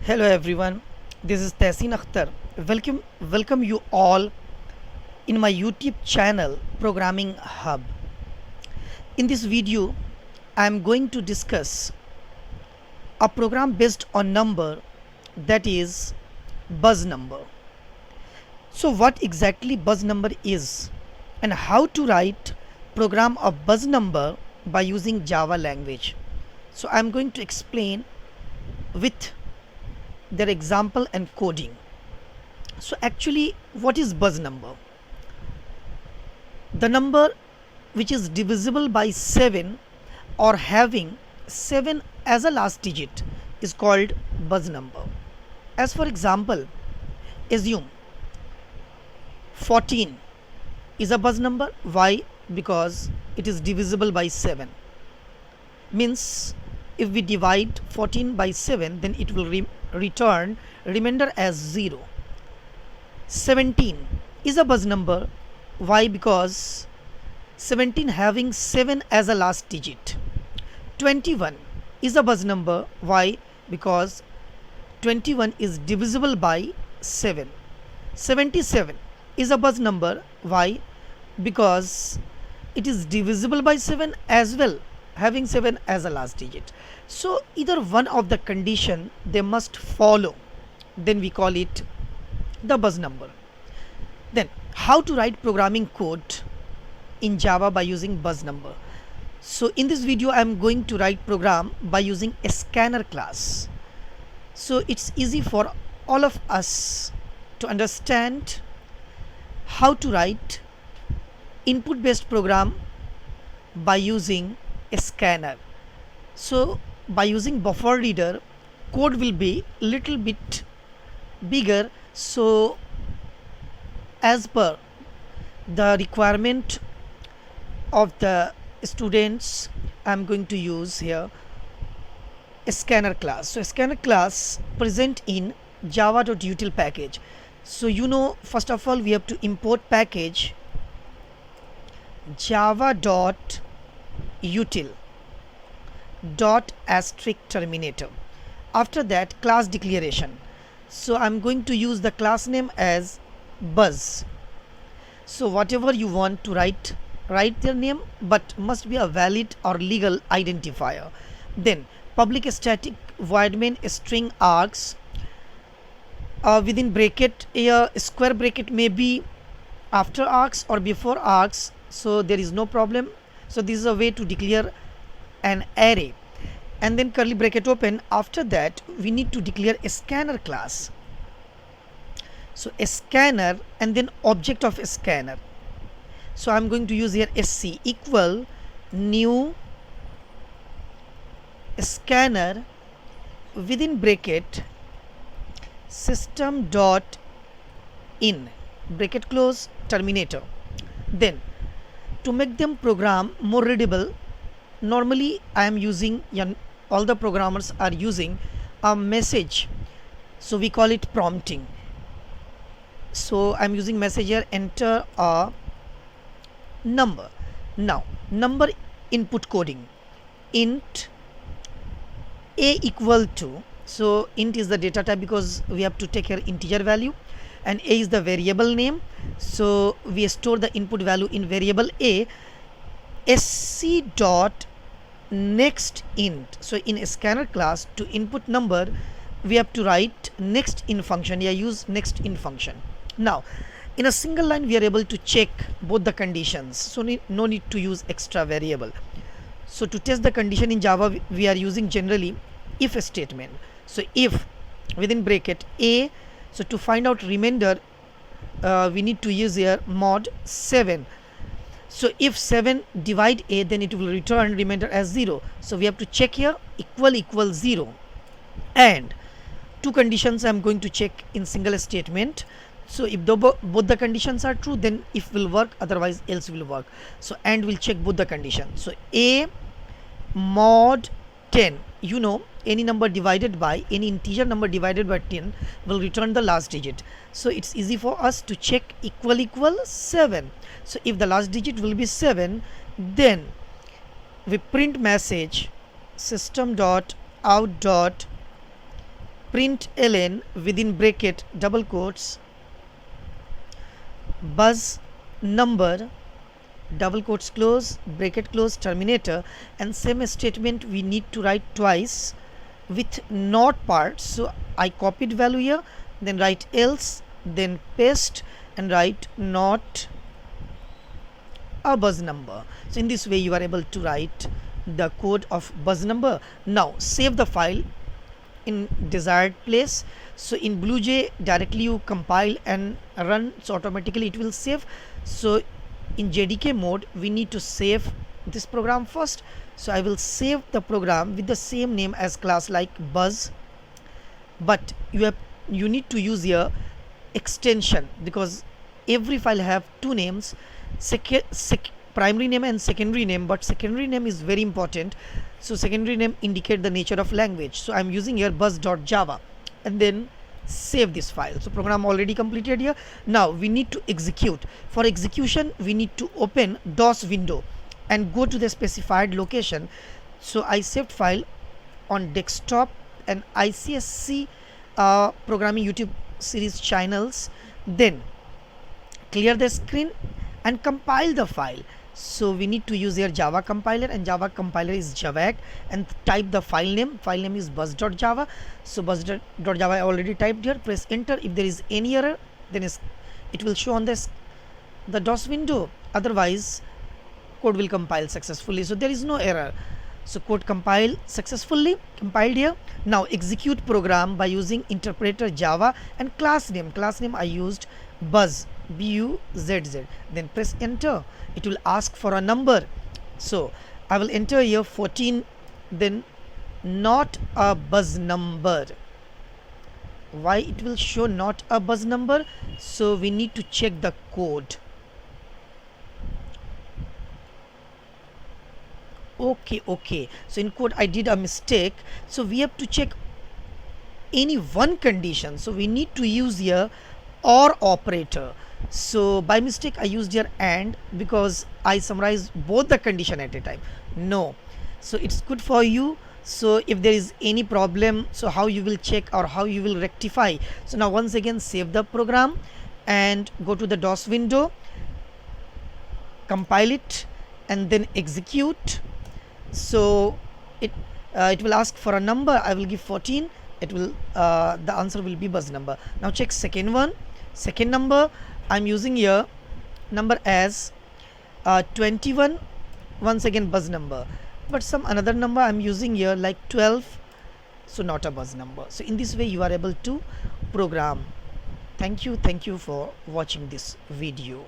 Hello everyone, this is Tehseen Akhtar. Welcome you all in my YouTube channel Programming Hub. In this video, I am going to discuss a program based on number, that is buzz number. So what exactly buzz number is and how to write program of buzz number by using Java language. So I am going to explain with their example and coding. So actually, what is buzz number? The number which is divisible by 7 or having 7 as a last digit is called buzz number. As for example, assume 14 is a buzz number. Why? Because it is divisible by 7. Means if we divide 14 by 7, then it will return remainder as 0. 17 is a buzz number. Why? Because 17 having 7 as a last digit. 21 is a buzz number. Why? Because 21 is divisible by 7. 77 is a buzz number. Why? Because it is divisible by 7 as well, having 7 as a last digit. So either one of the condition they must follow, then we call it the buzz number. Then how to write programming code in Java by using buzz number? So in this video I am going to write program by using a scanner class. So it's easy for all of us to understand how to write input based program by using a scanner. So by using buffer reader, code will be little bit bigger. So as per the requirement of the students, I'm going to use here a scanner class. So a scanner class present in java.util package. So first of all we have to import package java.util .*terminator. After that, class declaration. So I'm going to use the class name as buzz. So whatever you want to write their name, but must be a valid or legal identifier. Then public static void main string args, within bracket, a square bracket may be after args or before args, so there is no problem. So this is a way to declare an array, and then curly bracket open. After that we need to declare a scanner class. So a scanner and then object of a scanner. So I'm going to use here sc equal new scanner within bracket system dot in bracket close terminator. Then to make them program more readable, normally I am using, all the programmers are using a message, so we call it prompting. So I'm using message here, enter a number. Now number input coding, int a equal to, so int is the data type because we have to take here integer value, and a is the variable name, so we store the input value in variable a. Sc dot next int. So in a scanner class, to input number we have to write next in function. Use next in function. Now in a single line we are able to check both the conditions, so no need to use extra variable. So to test the condition in Java we are using generally if statement. So if within bracket a, so to find out remainder we need to use here mod 7. So if 7 divide a, then it will return remainder as 0. So we have to check here equal 0, and two conditions I am going to check in single statement. So if both the conditions are true, then if will work, otherwise else will work. So and will check both the conditions. So a mod 10, any number divided by any integer number divided by 10 will return the last digit. So it's easy for us to check equal 7. So if the last digit will be 7, then we print message system dot out dot print ln within bracket double quotes buzz number double quotes close bracket close terminator, and same statement we need to write twice with not part. So I copied value here, then write else, then paste and write not a buzz number. So in this way you are able to write the code of buzz number. Now save the file in desired place. So in BlueJ directly you compile and run, so automatically it will save. So in JDK mode we need to save this program first. So I will save the program with the same name as class like buzz, but you need to use here extension because every file have two names, primary name and secondary name, but secondary name is very important. So secondary name indicate the nature of language. So I'm using here buzz.java and then save this file. So program already completed here. Now we need to execute. For execution we need to open DOS window and go to the specified location. So I saved file on desktop and ICSC programming YouTube series channels, then clear the screen and compile the file. So we need to use here Java compiler, and Java compiler is javac, and type the file name is buzz.java. So buzz.java I already typed here. Press enter. If there is any error then it will show on the DOS window, otherwise code will compile successfully. So there is no error. So code compiled here. Now execute program by using interpreter Java and class name I used buzz, BUZZ. Then press enter. It will ask for a number. So I will enter here 14, then not a buzz number. Why it will show not a buzz number? So we need to check the code. Okay, so in code I did a mistake. So we have to check any one condition. So we need to use here OR operator. So by mistake I used here AND because I summarized both the condition at a time. No, so it's good for you. So if there is any problem, so how you will check or how you will rectify. So now once again save the program and go to the DOS window, compile it and then execute. So it will ask for a number. I will give 14. It will the answer will be buzz number. Now check second number. I'm using here number as 21. Once again buzz number, but some another number I'm using here like 12. So not a buzz number. So in this way you are able to program. Thank you for watching this video.